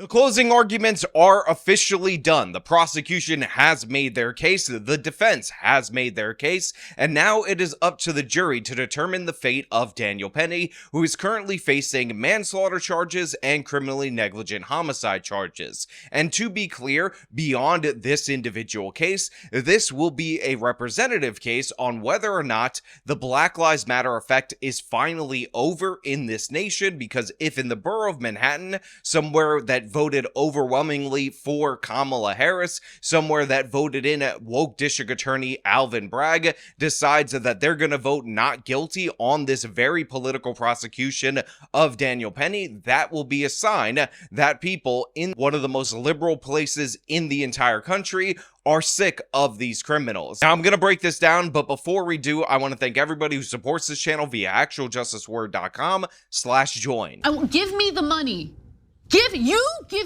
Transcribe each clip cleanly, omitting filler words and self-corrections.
The closing arguments are officially done. The prosecution has made their case, the defense has made their case, and now it is up to the jury to determine the fate of Daniel Penny, who is currently facing manslaughter charges and criminally negligent homicide charges. And to be clear, beyond this individual case, this will be a representative case on whether or not the Black Lives Matter effect is finally over in this nation, because if in the borough of Manhattan, somewhere that voted overwhelmingly for Kamala Harris, somewhere that voted in woke district attorney Alvin Bragg, decides that they're going to vote not guilty on this very political prosecution of Daniel Penny, that will be a sign that people in one of the most liberal places in the entire country are sick of these criminals. Now, I'm going to break this down, but before we do, I want to thank everybody who supports this channel via actualjusticeword.com/join. Give me the money. Give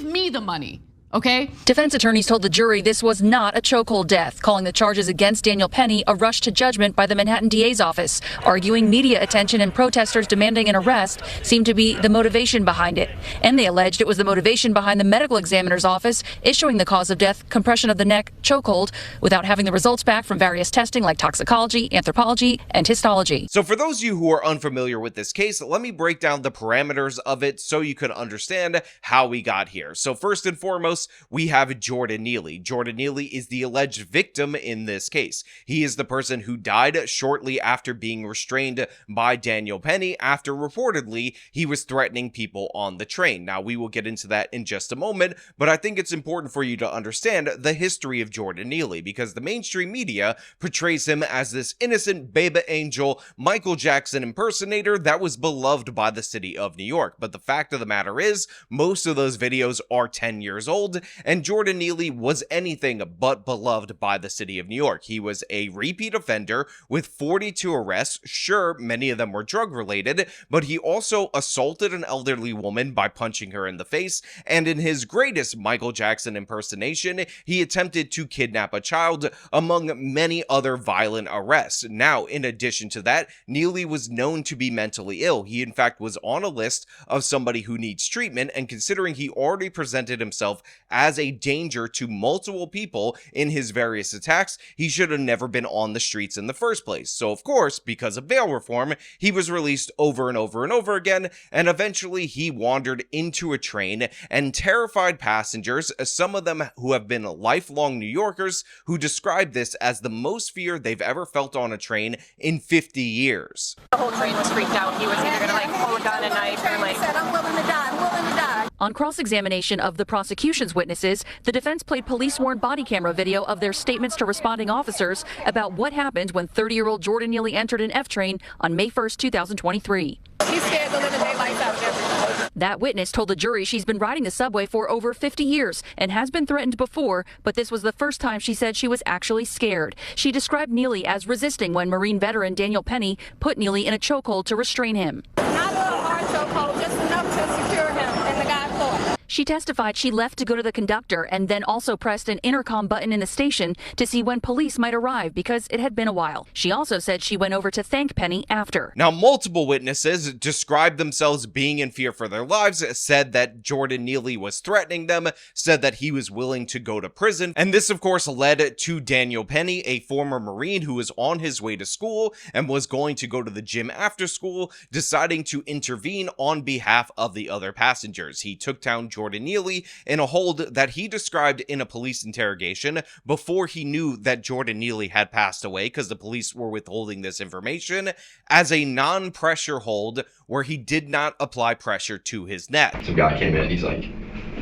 me the money. Okay? Defense attorneys told the jury this was not a chokehold death, calling the charges against Daniel Penny a rush to judgment by the Manhattan DA's office, arguing media attention and protesters demanding an arrest seemed to be the motivation behind it. And they alleged it was the motivation behind the medical examiner's office issuing the cause of death, compression of the neck, chokehold, without having the results back from various testing like toxicology, anthropology, and histology. So for those of you who are unfamiliar with this case, let me break down the parameters of it so you can understand how we got here. So first and foremost, we have Jordan Neely. Jordan Neely is the alleged victim in this case. He is the person who died shortly after being restrained by Daniel Penny after reportedly he was threatening people on the train. Now, we will get into that in just a moment, but I think it's important for you to understand the history of Jordan Neely, because the mainstream media portrays him as this innocent baby angel Michael Jackson impersonator that was beloved by the city of New York. But the fact of the matter is, most of those videos are 10 years old, and Jordan Neely was anything but beloved by the city of New York. He was a repeat offender with 42 arrests. Sure, many of them were drug related, but he also assaulted an elderly woman by punching her in the face, and in his greatest Michael Jackson impersonation, he attempted to kidnap a child, among many other violent arrests. Now, in addition to that, Neely was known to be mentally ill. He in fact was on a list of somebody who needs treatment, and considering he already presented himself as a danger to multiple people in his various attacks, he should have never been on the streets in the first place. So of course, because of bail reform, he was released over and over and over again, and eventually he wandered into a train and terrified passengers, some of them who have been lifelong New Yorkers, who described this as the most fear they've ever felt on a train in 50 years. The whole train was freaked out. He was either gonna pull a gun and knife or said, I'm willing to die, I'm willing to die. On cross-examination of the prosecution's witnesses, the defense played police-sworn body camera video of their statements to responding officers about what happened when 30-year-old Jordan Neely entered an F train on May 1st, 2023. He's scared the living daylights out of everybody. That witness told the jury she's been riding the subway for over 50 years and has been threatened before, but this was the first time she said she was actually scared. She described Neely as resisting when Marine veteran Daniel Penny put Neely in a chokehold to restrain him. Not a hard chokehold, just enough to secure him, and the guy thought. She testified she left to go to the conductor and then also pressed an intercom button in the station to see when police might arrive because it had been a while. She also said she went over to thank Penny after. Now, multiple witnesses described themselves being in fear for their lives, said that Jordan Neely was threatening them, said that he was willing to go to prison. And this, of course, led to Daniel Penny, a former Marine who was on his way to school and was going to go to the gym after school, deciding to intervene on behalf of the other passengers. He took down Jordan Neely in a hold that he described in a police interrogation before he knew that Jordan Neely had passed away, because the police were withholding this information, as a non-pressure hold where he did not apply pressure to his neck. Some guy came in, he's like,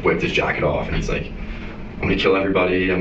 whipped his jacket off, and he's like, I'm gonna kill everybody, I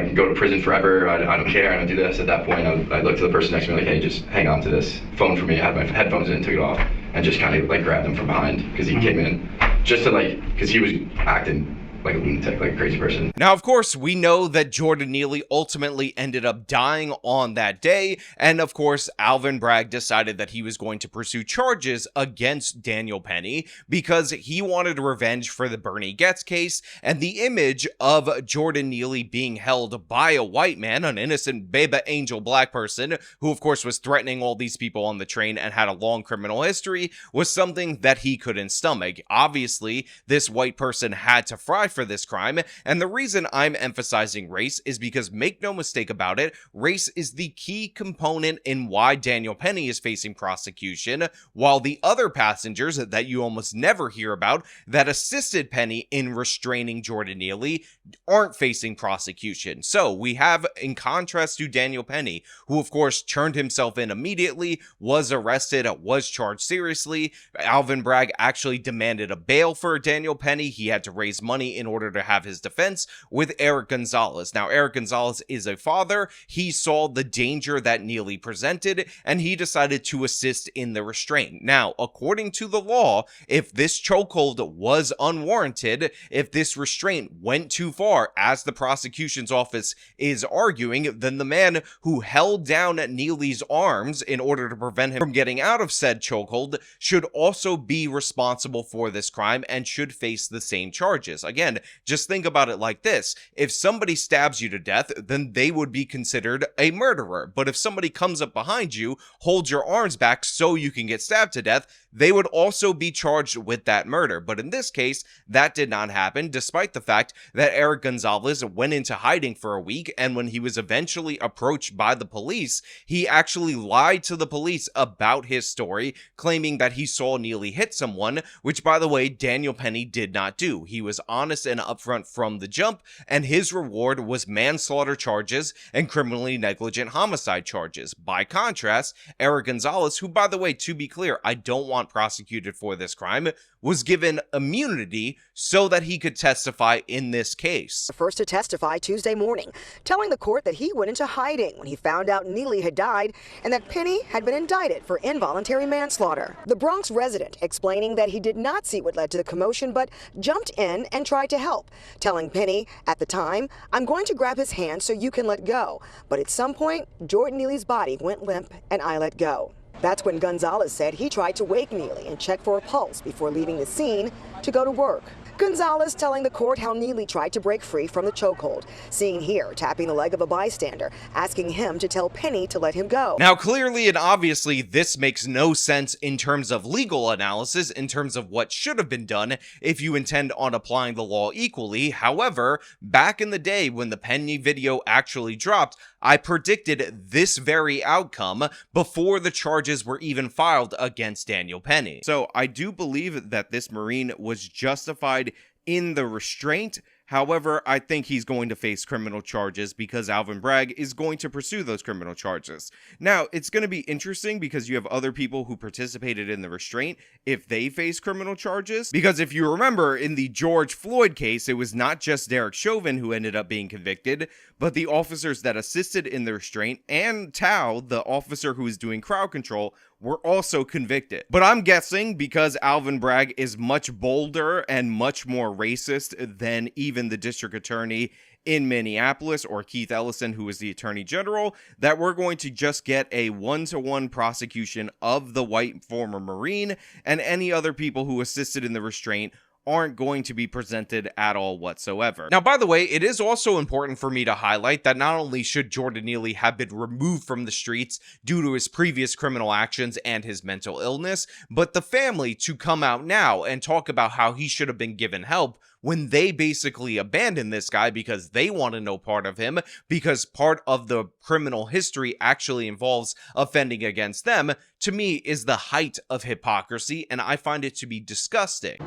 can go to prison forever, I don't care, I don't do this. At that point, I looked to the person next to me like, hey, just hang on to this phone for me. I had my headphones in and took it off, and just kind of like grabbed him from behind, because he came in just to like, because he was acting like a lunatic, like a crazy person. Now, of course, we know that Jordan Neely ultimately ended up dying on that day, and of course, Alvin Bragg decided that he was going to pursue charges against Daniel Penny because he wanted revenge for the Bernie Getz case, and the image of Jordan Neely being held by a white man, an innocent Beba Angel black person, who of course was threatening all these people on the train and had a long criminal history, was something that he couldn't stomach. Obviously, this white person had to fry for this crime, and the reason I'm emphasizing race is because, make no mistake about it, race is the key component in why Daniel Penny is facing prosecution, while the other passengers that you almost never hear about that assisted Penny in restraining Jordan Neely aren't facing prosecution. So we have, in contrast to Daniel Penny, who of course turned himself in immediately, was arrested, was charged seriously. Alvin Bragg actually demanded a bail for Daniel Penny. He had to raise money in order to have his defense with Eric Gonzalez. Now, Eric Gonzalez is a father. He saw the danger that Neely presented, and he decided to assist in the restraint. Now, according to the law, if this chokehold was unwarranted, if this restraint went too far, as the prosecution's office is arguing, then the man who held down Neely's arms in order to prevent him from getting out of said chokehold should also be responsible for this crime and should face the same charges. Again, just think about it like this. If somebody stabs you to death, then they would be considered a murderer. But if somebody comes up behind you, holds your arms back so you can get stabbed to death, they would also be charged with that murder. But in this case, that did not happen, despite the fact that Eric Gonzalez went into hiding for a week, and when he was eventually approached by the police, he actually lied to the police about his story, claiming that he saw Neely hit someone, which, by the way, Daniel Penny did not do. He was honest and upfront from the jump, and his reward was manslaughter charges and criminally negligent homicide charges. By contrast, Eric Gonzalez, who, by the way, to be clear, I don't want prosecuted for this crime, was given immunity so that he could testify in this case. First to testify Tuesday morning, telling the court that he went into hiding when he found out Neely had died and that Penny had been indicted for involuntary manslaughter. The Bronx resident explaining that he did not see what led to the commotion but jumped in and tried to help, telling Penny, at the time, "I'm going to grab his hand so you can let go, but at some point, Jordan Neely's body went limp and I let go." That's when Gonzalez said he tried to wake Neely and check for a pulse before leaving the scene to go to work. Gonzalez telling the court how Neely tried to break free from the chokehold, seen here tapping the leg of a bystander, asking him to tell Penny to let him go. Now, clearly and obviously, this makes no sense in terms of legal analysis, in terms of what should have been done if you intend on applying the law equally. However, back in the day when the Penny video actually dropped, I predicted this very outcome before the charges were even filed against Daniel Penny. So I do believe that this Marine was justified in the restraint. However, I think he's going to face criminal charges because Alvin Bragg is going to pursue those criminal charges. Now, it's going to be interesting because you have other people who participated in the restraint if they face criminal charges. Because if you remember, in the George Floyd case, it was not just Derek Chauvin who ended up being convicted, but the officers that assisted in the restraint and Tao, the officer who was doing crowd control, were also convicted. But I'm guessing because Alvin Bragg is much bolder and much more racist than even the district attorney in Minneapolis, or Keith Ellison, who is the attorney general, that we're going to just get a one-to-one prosecution of the white former Marine, and any other people who assisted in the restraint aren't going to be presented at all whatsoever. Now, by the way, it is also important for me to highlight that not only should Jordan Neely have been removed from the streets due to his previous criminal actions and his mental illness, but the family to come out now and talk about how he should have been given help when they basically abandoned this guy because they want to know part of him, because part of the criminal history actually involves offending against them, to me is the height of hypocrisy, and I find it to be disgusting.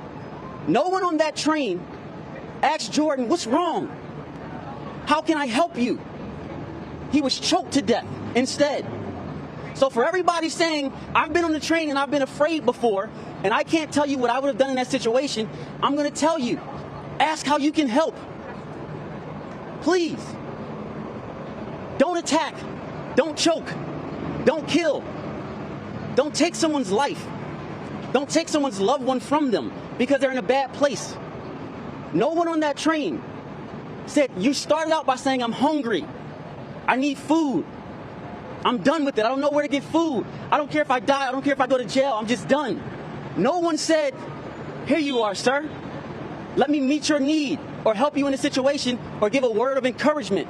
No one on that train asked Jordan, "What's wrong? How can I help you?" He was choked to death instead. So for everybody saying, "I've been on the train and I've been afraid before, and I can't tell you what I would have done in that situation," I'm going to tell you. Ask how you can help. Please. Don't attack. Don't choke. Don't kill. Don't take someone's life. Don't take someone's loved one from them because they're in a bad place. No one on that train said, you started out by saying, I'm hungry. I need food. I'm done with it. I don't know where to get food. I don't care if I die. I don't care if I go to jail. I'm just done. No one said, here you are, sir. Let me meet your need or help you in a situation or give a word of encouragement.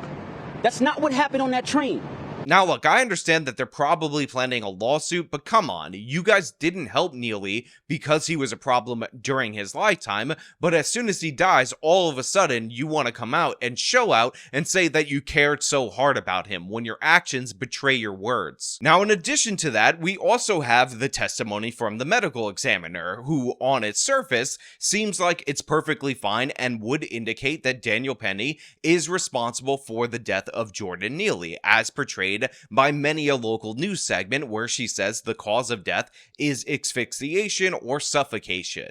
That's not what happened on that train. Now look, I understand that they're probably planning a lawsuit, but come on, you guys didn't help Neely because he was a problem during his lifetime, but as soon as he dies, all of a sudden, you want to come out and show out and say that you cared so hard about him when your actions betray your words. Now, in addition to that, we also have the testimony from the medical examiner, who, on its surface, seems like it's perfectly fine and would indicate that Daniel Penny is responsible for the death of Jordan Neely, as portrayed by many a local news segment where she says the cause of death is asphyxiation or suffocation.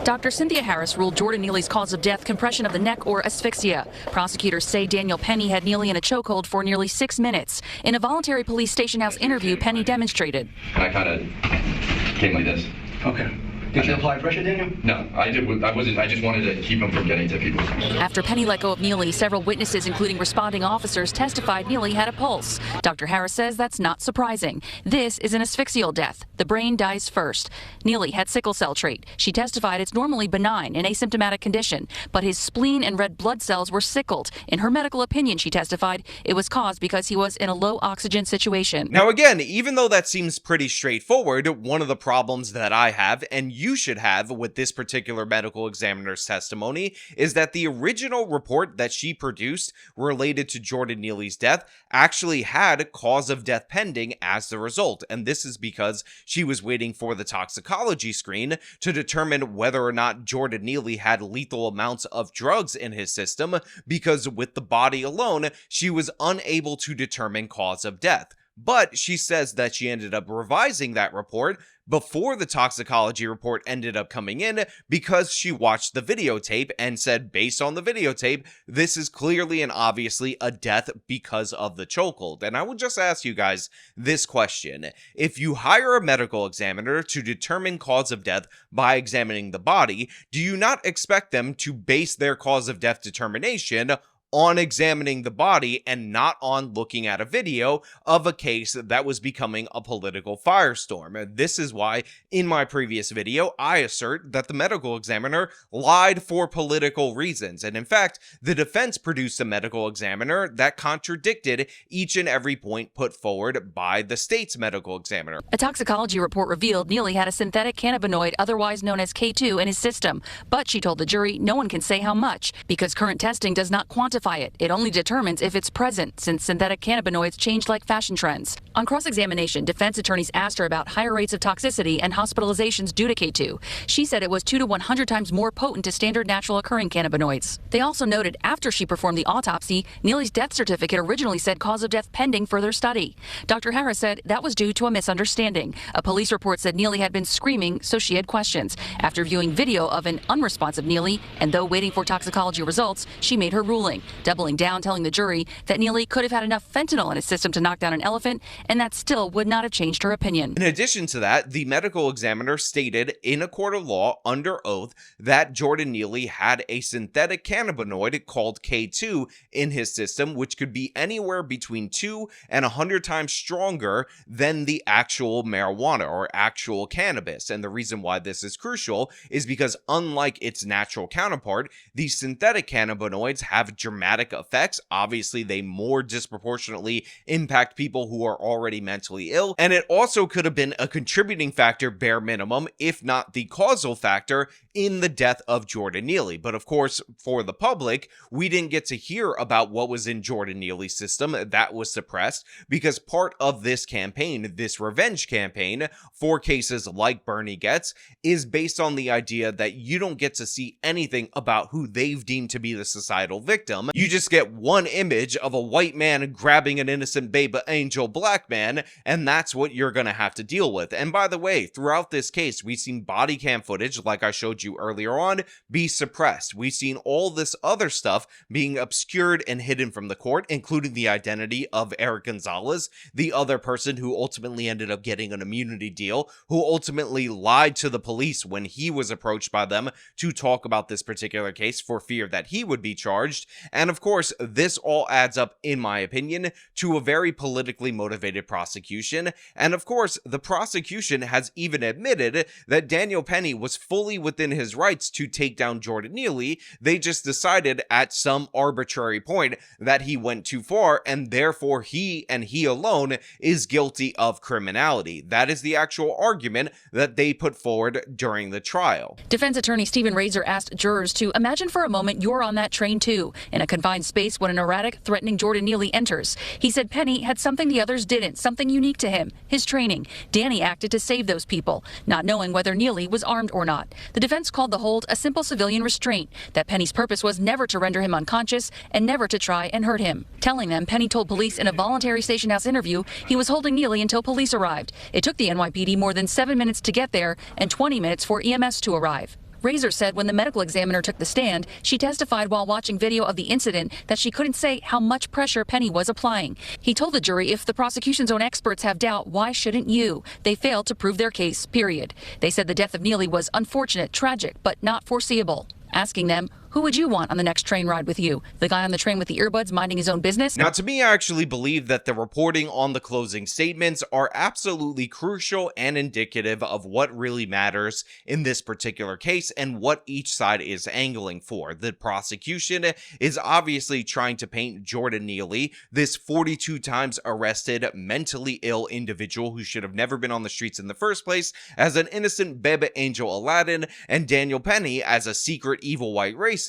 Dr. Cynthia Harris ruled Jordan Neely's cause of death compression of the neck or asphyxia. Prosecutors say Daniel Penny had Neely in a chokehold for nearly 6 minutes. In a voluntary police station house interview, Penny demonstrated. And I kind of came like this. Okay. Did you apply pressure, Daniel? No, I wasn't. I just wanted to keep him from getting to people. After Penny let go of Neely, several witnesses, including responding officers, testified Neely had a pulse. Dr. Harris says that's not surprising. This is an asphyxial death. The brain dies first. Neely had sickle cell trait. She testified it's normally benign, an asymptomatic condition, but his spleen and red blood cells were sickled. In her medical opinion, she testified, it was caused because he was in a low oxygen situation. Now again, even though that seems pretty straightforward, one of the problems that I have, and you should have with this particular medical examiner's testimony, is that the original report that she produced related to Jordan Neely's death actually had cause of death pending as the result, and this is because she was waiting for the toxicology screen to determine whether or not Jordan Neely had lethal amounts of drugs in his system, because with the body alone, she was unable to determine cause of death. But she says that she ended up revising that report before the toxicology report ended up coming in because she watched the videotape and said, based on the videotape, this is clearly and obviously a death because of the chokehold. And I will just ask you guys this question. If you hire a medical examiner to determine cause of death by examining the body, do you not expect them to base their cause of death determination on examining the body and not on looking at a video of a case that was becoming a political firestorm? This is why, in my previous video, I assert that the medical examiner lied for political reasons. And in fact, the defense produced a medical examiner that contradicted each and every point put forward by the state's medical examiner. A toxicology report revealed Neely had a synthetic cannabinoid, otherwise known as K2, in his system. But she told the jury no one can say how much, because current testing does not quantify it. It only determines if it's present, since synthetic cannabinoids change like fashion trends. On cross-examination, defense attorneys asked her about higher rates of toxicity and hospitalizations due to K2. She said it was 2 to 100 times more potent to standard natural occurring cannabinoids. They also noted after she performed the autopsy, Neely's death certificate originally said cause of death pending further study. Dr. Harris said that was due to a misunderstanding. A police report said Neely had been screaming, so she had questions. After viewing video of an unresponsive Neely, and though waiting for toxicology results, she made her ruling, doubling down, telling the jury that Neely could have had enough fentanyl in his system to knock down an elephant, and that still would not have changed her opinion. In addition to that, the medical examiner stated in a court of law under oath that Jordan Neely had a synthetic cannabinoid called K2 in his system, which could be anywhere between 2 and 100 times stronger than the actual marijuana or actual cannabis. And the reason why this is crucial is because, unlike its natural counterpart, these synthetic cannabinoids have dramatic effects. Obviously, they more disproportionately impact people who are already mentally ill, and it also could have been a contributing factor, bare minimum, if not the causal factor, in the death of Jordan Neely. But of course, for the public, we didn't get to hear about what was in Jordan Neely's system. That was suppressed because part of this campaign, this revenge campaign for cases like Bernie Getz, is based on the idea that you don't get to see anything about who they've deemed to be the societal victim, You just get one image of a white man grabbing an innocent baby angel black man, and that's what you're gonna have to deal with. And by the way, throughout this case, we've seen body cam footage, like I showed you earlier on, be suppressed. We've seen all this other stuff being obscured and hidden from the court, including the identity of Eric Gonzalez, the other person who ultimately ended up getting an immunity deal, who ultimately lied to the police when he was approached by them to talk about this particular case for fear that he would be charged. And of course, this all adds up, in my opinion, to a very politically motivated prosecution. And of course, the prosecution has even admitted that Daniel Penny was fully within his rights to take down Jordan Neely. They just decided at some arbitrary point that he went too far, and therefore he and he alone is guilty of criminality. That is the actual argument that they put forward during the trial. Defense attorney Stephen Razor asked jurors to imagine for a moment you're on that train too, in a confined space when an erratic, threatening Jordan Neely enters. He said Penny had something the others didn't, something unique to him, his training. Danny acted to save those people, not knowing whether Neely was armed or not. The defense called the hold a simple civilian restraint, that Penny's purpose was never to render him unconscious and never to try and hurt him. Telling them Penny told police in a voluntary station house interview he was holding Neely until police arrived. It took the NYPD more than 7 minutes to get there and 20 minutes for EMS to arrive. Razor said when the medical examiner took the stand, she testified while watching video of the incident that she couldn't say how much pressure Penny was applying. He told the jury, if the prosecution's own experts have doubt, why shouldn't you? They failed to prove their case, period. They said the death of Neely was unfortunate, tragic, but not foreseeable. Asking them, who would you want on the next train ride with you? The guy on the train with the earbuds minding his own business? Now, to me, I actually believe that the reporting on the closing statements are absolutely crucial and indicative of what really matters in this particular case and what each side is angling for. The prosecution is obviously trying to paint Jordan Neely, this 42 times arrested, mentally ill individual who should have never been on the streets in the first place, as an innocent baby angel Aladdin, and Daniel Penny as a secret evil white racist.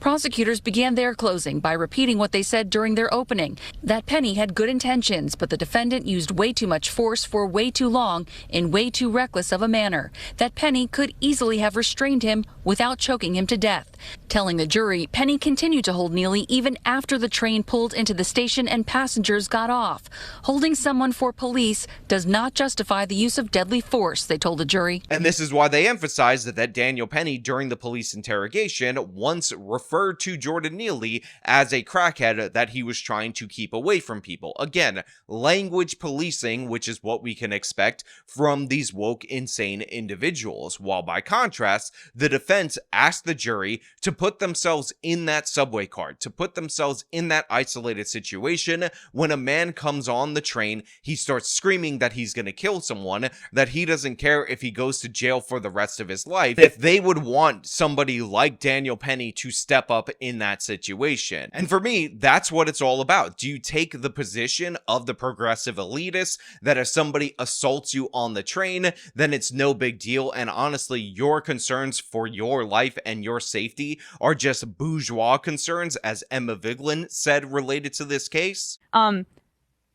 Prosecutors began their closing by repeating what they said during their opening, that Penny had good intentions, but the defendant used way too much force for way too long in way too reckless of a manner, that Penny could easily have restrained him without choking him to death. Telling the jury, Penny continued to hold Neely even after the train pulled into the station and passengers got off. Holding someone for police does not justify the use of deadly force, they told the jury. And this is why they emphasized that Daniel Penny, during the police interrogation, once referred to Jordan Neely as a crackhead that he was trying to keep away from people. Again, language policing, which is what we can expect from these woke, insane individuals. While by contrast, the defense asked the jury to put themselves in that subway cart, to put themselves in that isolated situation when a man comes on the train, he starts screaming that he's going to kill someone, that he doesn't care if he goes to jail for the rest of his life, if they would want somebody like Daniel Penny to step up in that situation. And for me, that's what it's all about. Do you take the position of the progressive elitists that if somebody assaults you on the train, then it's no big deal, and honestly, your concerns for your life and your safety are just bourgeois concerns, as Emma Vigeland said related to this case?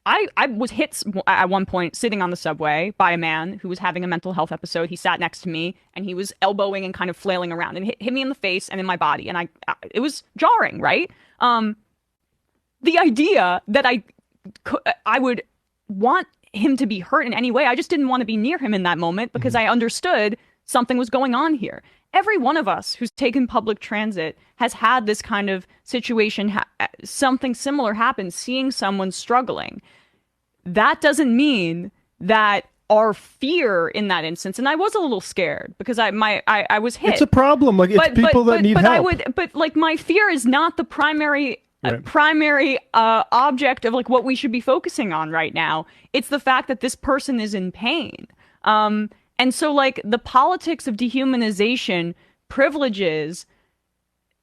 I was hit at one point sitting on the subway by a man who was having a mental health episode. He sat next to me and he was elbowing and kind of flailing around and hit me in the face and in my body. And it was jarring, right? The idea that I would want him to be hurt in any way, I just didn't want to be near him in that moment because I understood something was going on here. Every one of us who's taken public transit has had this kind of situation, something similar happen, seeing someone struggling. That doesn't mean that our fear in that instance, and I was a little scared because I was hit. It's a problem. Like, it's people that need help. But like, my fear is not the primary object of like what we should be focusing on right now. It's the fact that this person is in pain. And so, like, the politics of dehumanization privileges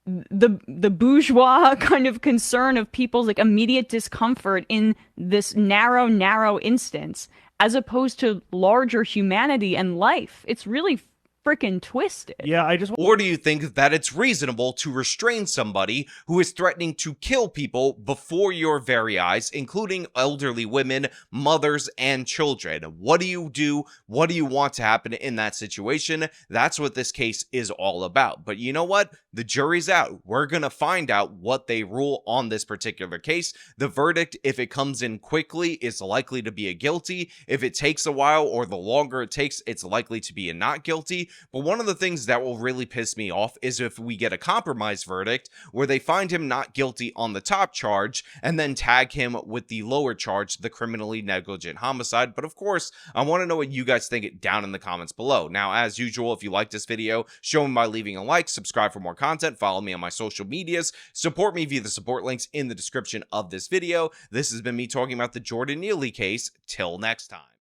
the bourgeois kind of concern of people's like immediate discomfort in this narrow instance, as opposed to larger humanity and life. It's really freaking twisted. Yeah, Or do you think that it's reasonable to restrain somebody who is threatening to kill people before your very eyes, including elderly women, mothers, and children? What do you do? What do you want to happen in that situation? That's what this case is all about. But you know what? The jury's out. We're going to find out what they rule on this particular case. The verdict, if it comes in quickly, is likely to be a guilty. If it takes a while or the longer it takes, it's likely to be a not guilty. But one of the things that will really piss me off is if we get a compromise verdict where they find him not guilty on the top charge and then tag him with the lower charge, the criminally negligent homicide. But of course, I want to know what you guys think down in the comments below. Now, as usual, if you like this video, show me by leaving a like, subscribe for more content, follow me on my social medias, support me via the support links in the description of this video. This has been me talking about the Jordan Neely case. Till next time.